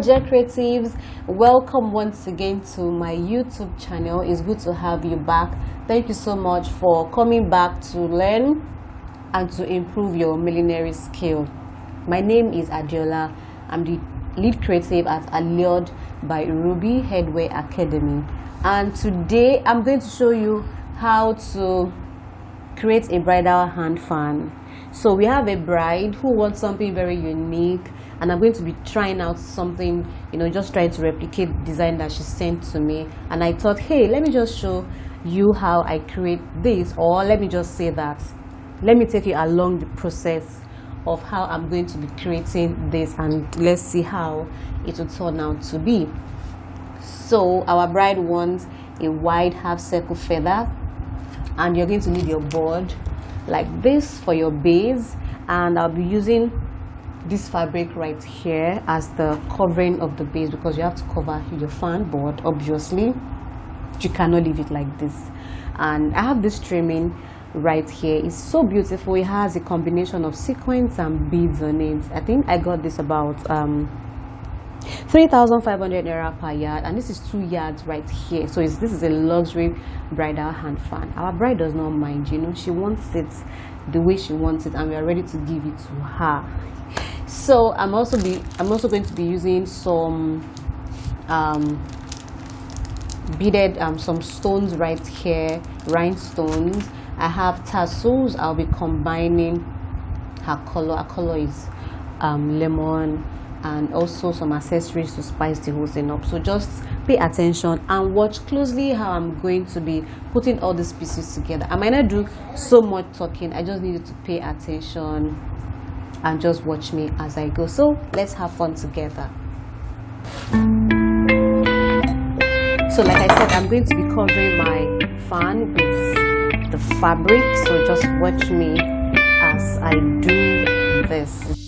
dear creatives, welcome once again to my YouTube channel. It's good to have you back. Thank you so much for coming back to learn and to improve your millinery skill. My name is Adiola. I'm the lead creative at Allured by Ruby Headwear Academy, and today I'm going to show you how to create a bridal hand fan. So we have a bride who wants something very unique, and I'm going to be trying out something, just trying to replicate the design that she sent to me. And I thought, hey, let me just show you how I create this, or let me just say that, let me take you along the process of how I'm going to be creating this, and let's see how it will turn out to be. So our bride wants a wide half circle feather, and you're going to need your board like this for your base, and I'll be using this fabric right here as the covering of the base, because you have to cover your fan board. Obviously you cannot leave it like this. And I have this trimming right here. It's so beautiful. It has a combination of sequins and beads on it. I think I got this about 3,500 naira per yard, and this is 2 yards right here. So this is a luxury bridal hand fan. Our bride does not mind, she wants it the way she wants it, and we are ready to give it to her. So I'm also going to be using some beaded some stones right here, rhinestones. I have tassels. I'll be combining her color. Her color is lemon, and also some accessories to spice the whole thing up. So just pay attention and watch closely how I'm going to be putting all these pieces together. I might not do so much talking. I just needed to pay attention and just watch me as I go. So let's have fun together. So like I said, I'm going to be covering my fan with the fabric, so just watch me as I do this.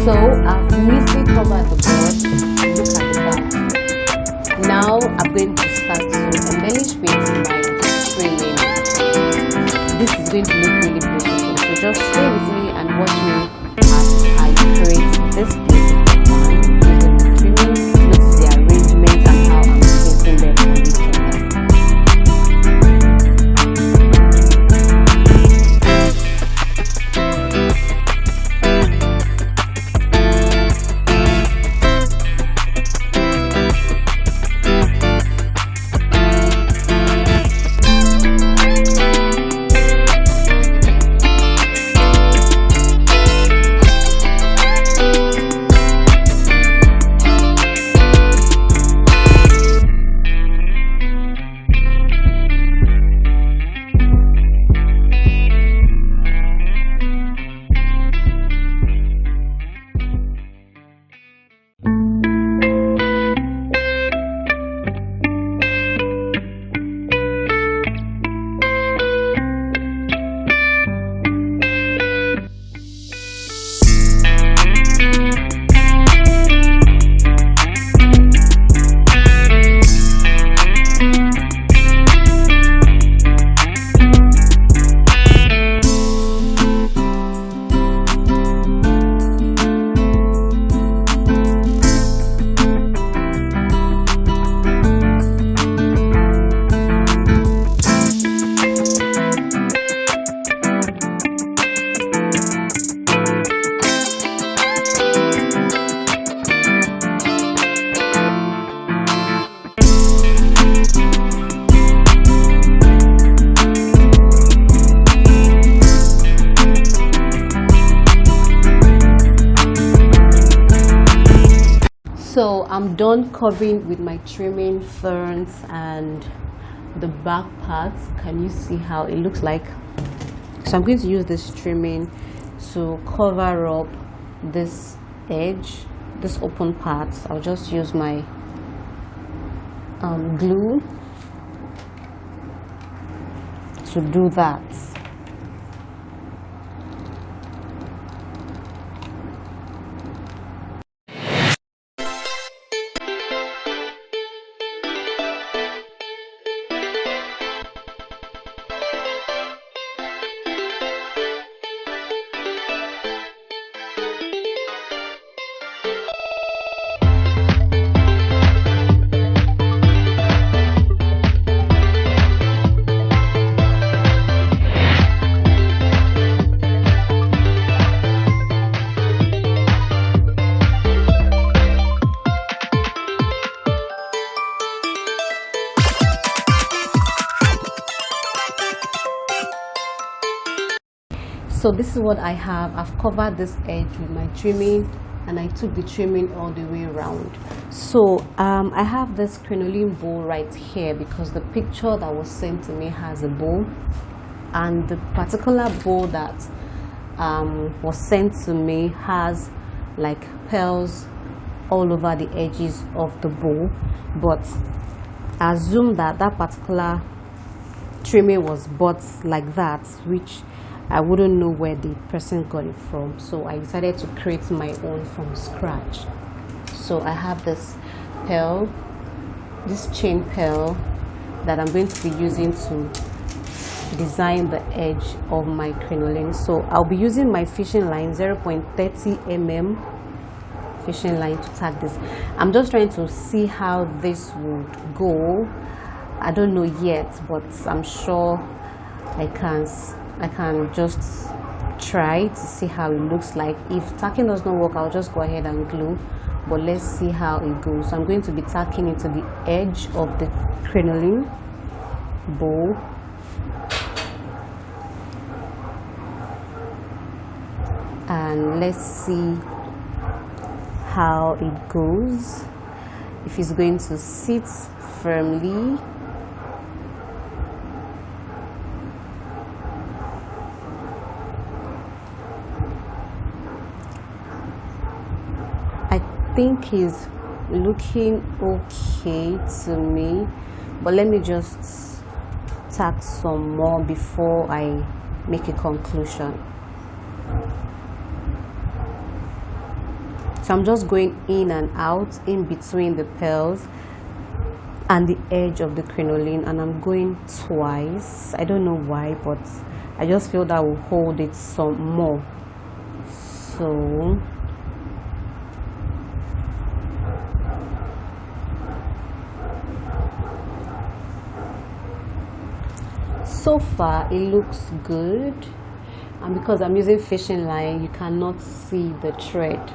So I've neatly covered the board. Look at the back. Now I'm going to start to embellish with my trimming. This is going to look really beautiful. So just stay with me and watch me as I create this beautiful fan using the trimming, notice the arrangement and how I'm placing them on each other. So I'm done covering with my trimming ferns and the back parts. Can you see how it looks like? So I'm going to use this trimming to cover up this edge, this open parts. I'll just use my glue to do that. So this is what I have. I've covered this edge with my trimming, and I took the trimming all the way around. So I have this crinoline bow right here because the picture that was sent to me has a bow, and the particular bow that was sent to me has like pearls all over the edges of the bow. But assume that that particular trimming was bought like that, which I wouldn't know where the person got it from, so I decided to create my own from scratch. So I have this pearl, this chain pearl that I'm going to be using to design the edge of my crinoline. So I'll be using my fishing line, 0.30 mm fishing line, to tag this. I'm just trying to see how this would go. I don't know yet, but I'm sure I can just try to see how it looks like. If tacking does not work, I'll just go ahead and glue, but let's see how it goes. So I'm going to be tacking into the edge of the crinoline bow, and let's see how it goes, if it's going to sit firmly. I think he's looking okay to me, but let me just tack some more before I make a conclusion. So I'm just going in and out in between the pearls and the edge of the crinoline, and I'm going twice. I don't know why, but I just feel that will hold it some more. So far it looks good, and because I'm using fishing line, you cannot see the thread,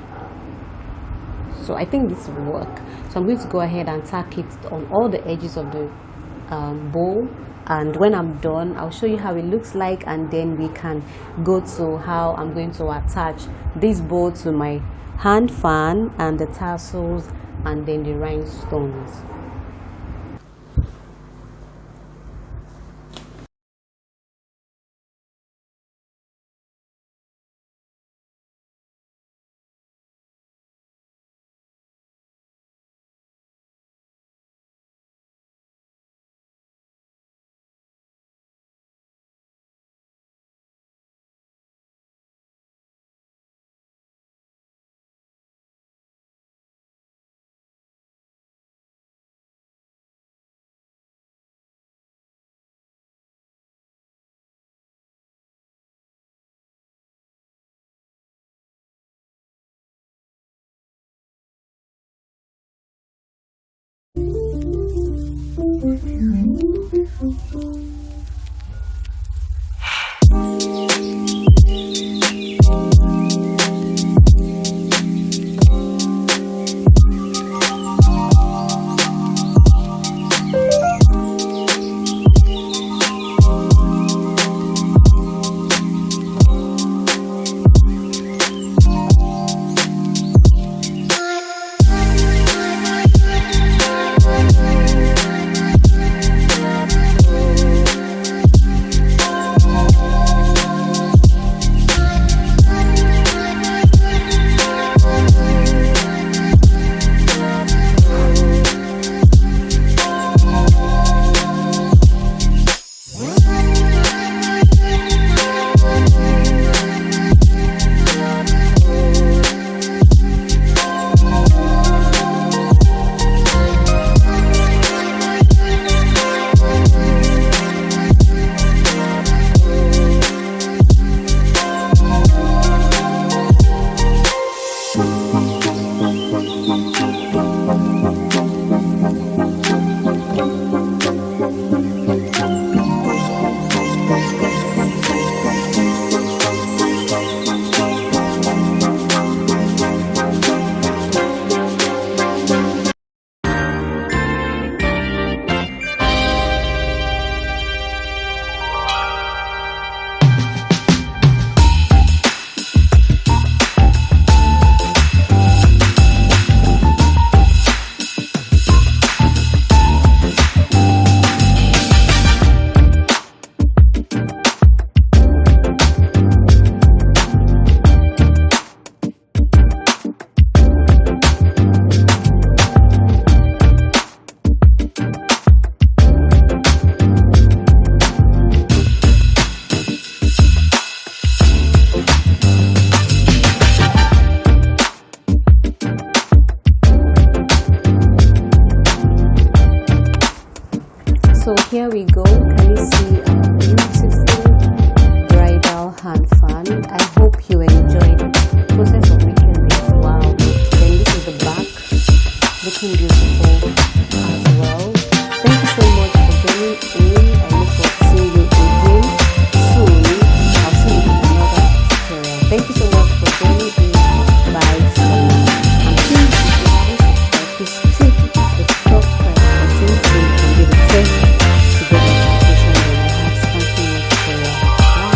so I think this will work. So I'm going to go ahead and tack it on all the edges of the bow, and when I'm done, I'll show you how it looks like, and then we can go to how I'm going to attach this bow to my hand fan and the tassels and then the rhinestones. we go. Can you see a beautiful bridal hand fan? I hope you enjoyed the process of making this. Wow. Then this is the back, looking beautiful as well. Thank you so much for joining in. I look forward to seeing you again soon. I'll see you in another tutorial. Thank you so much for joining in. Bye for now. And please, if you haven't subscribed, please click the subscribe button so you can be the first to get notification when I have something new tutorial. Bye.